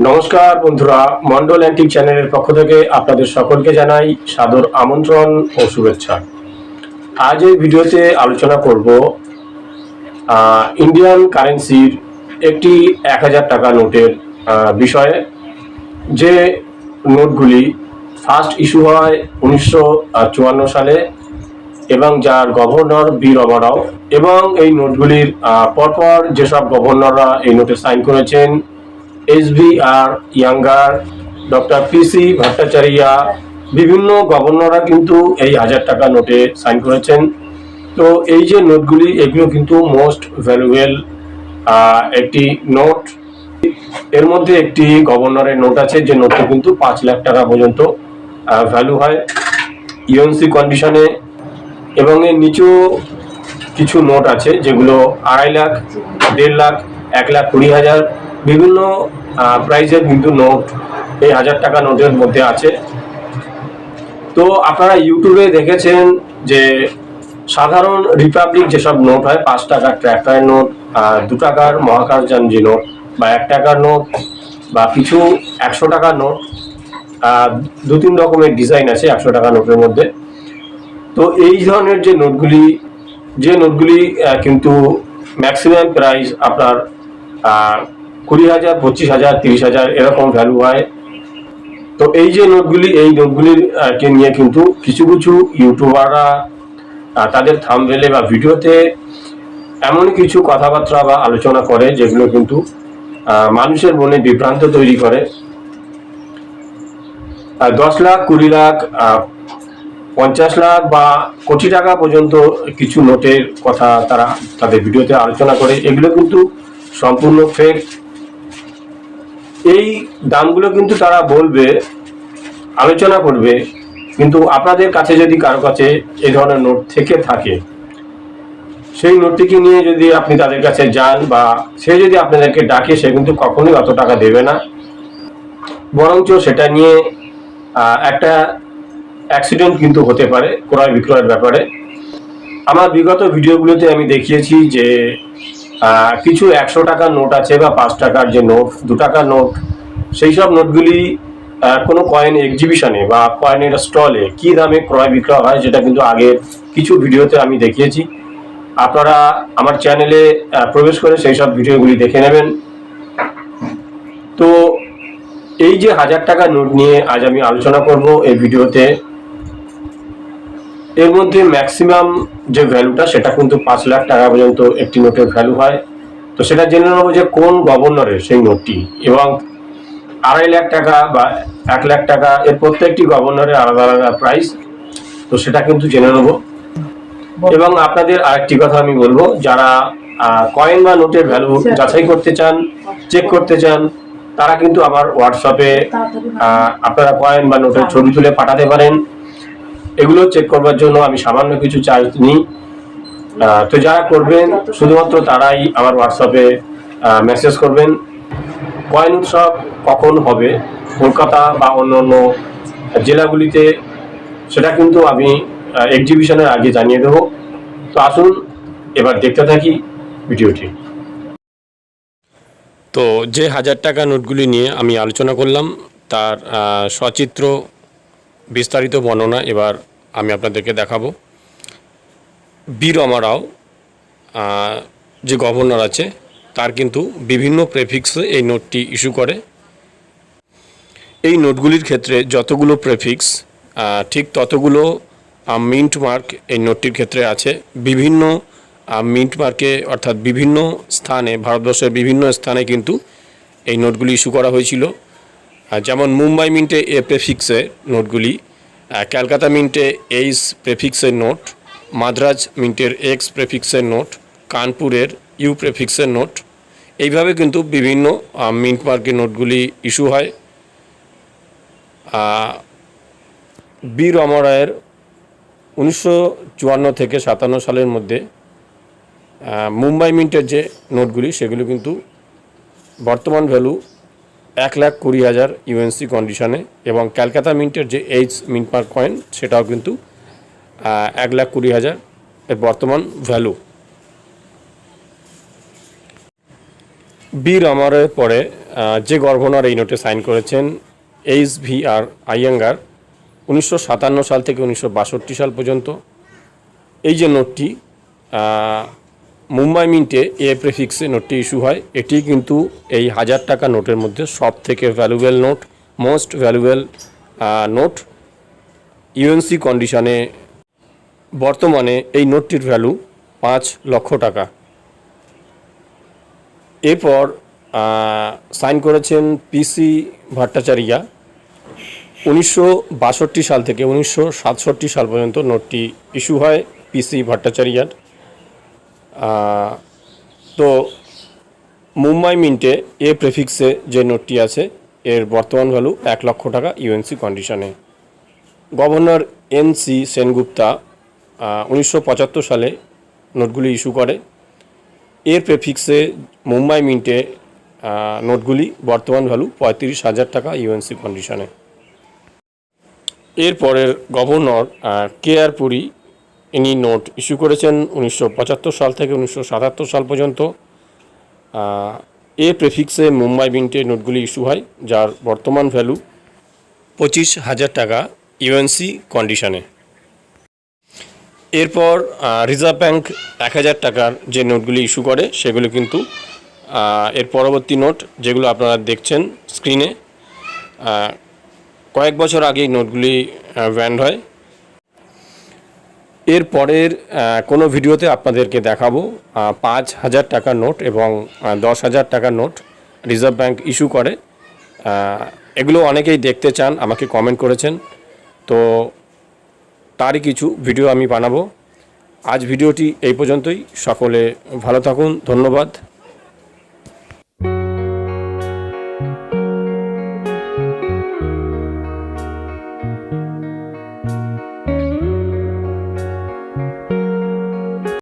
নমস্কার বন্ধুরা, মন্ডল অ্যান্টিক চ্যানেলের পক্ষ থেকে আপনাদের সকলকে জানাই সাদর আমন্ত্রণ ও শুভেচ্ছা। আজ এই ভিডিওতে আলোচনা করব ইন্ডিয়ান কারেন্সির একটি 1000 টাকা নোটের বিষয়ে। যে নোটগুলি ফার্স্ট ইস্যু হয় 1954 সালে এবং যার গভর্নর বি রামারাও, এবং এই নোটগুলির পরপর যেসব গভর্নররা এই নোটে সাইন করেছেন, SBR younger, doctor PC Bhattacharya, বিভিন্ন গভর্নররা কিন্তু এই 1000 টাকা নোটে সাইন করেছেন। তো এই যে নোটগুলি, এগুলো কিন্তু মোস্ট ভ্যালুয়েবল একটি নোট। এর মধ্যে একটি গভর্নরের নোট আছে, যে নোটটা কিন্তু 5 লাখ টাকা পর্যন্ত ভ্যালু হয় ইউএনসি কন্ডিশনে, এবং এর নিচেও কিছু নোট আছে যেগুলো 2.5 লাখ, 1.5 লাখ, 1,20,000 বিভিন্ন প্রাইজের কিন্তু নোট এই 1000 টাকা নোটের মধ্যে আছে। তো আপনারা ইউটিউবে দেখেছেন যে সাধারণ রিপাবলিক যেসব নোট হয়, 5 টাকার ট্র্যাক্টরের নোট, 2 টাকার মহাকাশযানজি নোট, বা 1 টাকার নোট, বা কিছু 100 টাকার নোট, 2-3 রকমের ডিজাইন আছে 100 টাকা নোটের মধ্যে। তো এই ধরনের যে নোটগুলি কিন্তু ম্যাক্সিমাম প্রাইস আপনার 20,000, 25,000, 30,000 এরকম ভ্যালু হয়। তো এই যে নোটগুলির কে নিয়ে কিন্তু কিছু কিছু ইউটিউবাররা তাদের থাম্বনেলে বা ভিডিওতে এমন কিছু কথাবার্তা বা আলোচনা করে যেগুলো কিন্তু মানুষের মনে বিভ্রান্ত তৈরি করে। 10 লাখ, 20 লাখ, 50 লাখ বা কোটি টাকা পর্যন্ত কিছু নোটের কথা তারা তাদের ভিডিওতে আলোচনা করে। এগুলো কিন্তু সম্পূর্ণ ফেক। এই দামগুলো কিন্তু তারা বলবে, আলোচনা করবে, কিন্তু আপনাদের কাছে যদি কারো কাছে এই ধরনের নোট থেকে থাকে, সেই নোটটিকে নিয়ে যদি আপনি তাদের কাছে যান বা সে যদি আপনাদেরকে ডাকে, সে কিন্তু কখনোই অত টাকা দেবে না। বরঞ্চ সেটা নিয়ে একটা অ্যাক্সিডেন্ট কিন্তু হতে পারে ক্রয় বিক্রয়ের ব্যাপারে। আমার বিগত ভিডিওগুলোতে আমি দেখিয়েছি যে কিছু 100 টাকার নোট আছে বা 5 টাকার যে নোট, 2 টাকার নোট, সেই সব নোটগুলি কোনো কয়েন এক্সিবিশনে বা কয়েনের স্টলে কি দামে ক্রয় বিক্রয় হয়, যেটা কিন্তু আগের কিছু ভিডিওতে আমি দেখিয়েছি। আপনারা আমার চ্যানেলে প্রবেশ করে সেই সব ভিডিওগুলি দেখে নেবেন। তো এই যে 1000 টাকার নোট নিয়ে আজ আমি আলোচনা করব এই ভিডিওতে, এর মধ্যে ম্যাক্সিমাম যে ভ্যালুটা সেটা কিন্তু 5 লাখ টাকা পর্যন্ত একটি নোটের ভ্যালু হয়। তো সেটা জেনে নেবো যে কোন গভর্নরের সেই নোটটি, এবং 2.5 লাখ টাকা বা 1 লাখ টাকা, এর প্রত্যেকটি গভর্নরের আলাদা আলাদা প্রাইস। তো সেটা কিন্তু জেনে নেবো। এবং আপনাদের আরেকটি কথা আমি বলবো, যারা কয়েন বা নোটের ভ্যালু যাচাই করতে চান, চেক করতে চান, তারা কিন্তু আমার হোয়াটসঅ্যাপে আপনারা কয়েন বা নোটের ছবি তুলে পাঠাতে পারেন। এগুলো চেক করবার জন্য আমি সামান্য কিছু চার্জ নিই। তো যারা করবেন শুধুমাত্র তারাই আমার হোয়াটসঅ্যাপে মেসেজ করবেন। কয়েন উৎসব কখন হবে কলকাতা বা অন্যান্য জেলাগুলিতে, সেটা কিন্তু আমি এক্সিবিশনের আগে জানিয়ে দেবো। তো আসুন এবার দেখতে থাকি ভিডিওটি। তো যে 1000 টাকা নোটগুলি নিয়ে আমি আলোচনা করলাম, তার সচিত্র বিস্তারিত বর্ণনা এবার আমি আপনাদেরকে দেখাবো। বি রামারাও যে গভর্নর আছে, তার কিন্তু বিভিন্ন প্রেফিক্সে এই নোটটি ইস্যু করে। এই নোটগুলির ক্ষেত্রে যতগুলো প্রেফিক্স, ঠিক ততগুলো মিন্ট মার্ক এই নোটটির ক্ষেত্রে আছে। বিভিন্ন মিন্ট মার্কে, অর্থাৎ বিভিন্ন স্থানে, ভারতবর্ষের বিভিন্ন স্থানে কিন্তু এই নোটগুলি ইস্যু করা হয়েছিল। যেমন মুম্বাই মিন্টে এ প্রেফিক্সের নোটগুলি, ক্যালকাতা মিন্টে এইচ প্রেফিক্সের নোট, মাদ্রাজ মিন্টের এক্স প্রেফিক্সের নোট, কানপুরের ইউ প্রেফিক্সের নোট, এইভাবে কিন্তু বিভিন্ন মিন্ট মার্কের নোটগুলি ইস্যু হয়। বি রামারায়ের 1954 থেকে 57 সালের মধ্যে মুম্বাই মিন্টের যে নোটগুলি, সেগুলো কিন্তু বর্তমান ভ্যালু 1,20,000 ইউএনসি কন্ডিশনে, এবং ক্যালকাতা মিন্টের যে এইচ মিন্ট মার্ক কয়েন, সেটাও কিন্তু 1,20,000 এর বর্তমান ভ্যালু। বি রামারায়ের পরে যে গভর্নর এই নোটে সাইন করেছেন HVR আইয়াঙ্গার 1957 সাল থেকে 1962 সাল পর্যন্ত। এই যে নোটটি মুম্বাই মিন্টে প্রেফিক্সে নোটটি ইস্যু হয়, এটি কিন্তু এই 1000 টাকা নোটের মধ্যে সব থেকে valuable note, most valuable note. UNC কন্ডিশনে বর্তমানে এই নোটটির ভ্যালু 5 লক্ষ টাকা। এরপর সাইন করেছেন PC ভট্টাচার্যা 1962 সাল থেকে 1967 সাল পর্যন্ত নোটটি ইস্যু হয় PC ভট্টাচার্যার। তো মুম্বাই মিন্টে প্রেফিক্সে যে নোটটি আছে এর বর্তমান ভ্যালু 1 লক্ষ টাকা ইউএনসি কন্ডিশনে। গভর্নর NC সেনগুপ্তা 1975 সালে নোটগুলি ইস্যু করে। এর প্রেফিক্সে মুম্বাই মিন্টে নোটগুলি বর্তমান ভ্যালু 35,000 টাকা ইউএনসি কন্ডিশনে। এরপরের গভর্নর KR পুরী, ইনি নোট ইস্যু করেছেন 1975 সাল থেকে 1977 সাল পর্যন্ত। প্রেফিক্সে মুম্বাই মিন্টে নোটগুলি ইস্যু হয়, যার বর্তমান ভ্যালু 25,000 টাকা ইউএনসি কন্ডিশনে। এরপর রিজার্ভ ব্যাঙ্ক 1000 টাকার যে নোটগুলি ইস্যু করে সেগুলো কিন্তু এর পরবর্তী নোট, যেগুলো আপনারা দেখছেন স্ক্রিনে, কয়েক বছর আগে নোটগুলি ব্যান্ড হয়। এর পরের কোনো ভিডিওতে আপনাদেরকে দেখাবো 5,000 টাকার নোট এবং 10,000 টাকার নোট রিজার্ভ ব্যাঙ্ক ইস্যু করে। এগুলো অনেকেই দেখতে চান, আমাকে কমেন্ট করেছেন, তো তারই কিছু ভিডিও আমি বানাবো। আজ ভিডিওটি এই পর্যন্তই। সকলে ভালো থাকুন, ধন্যবাদ।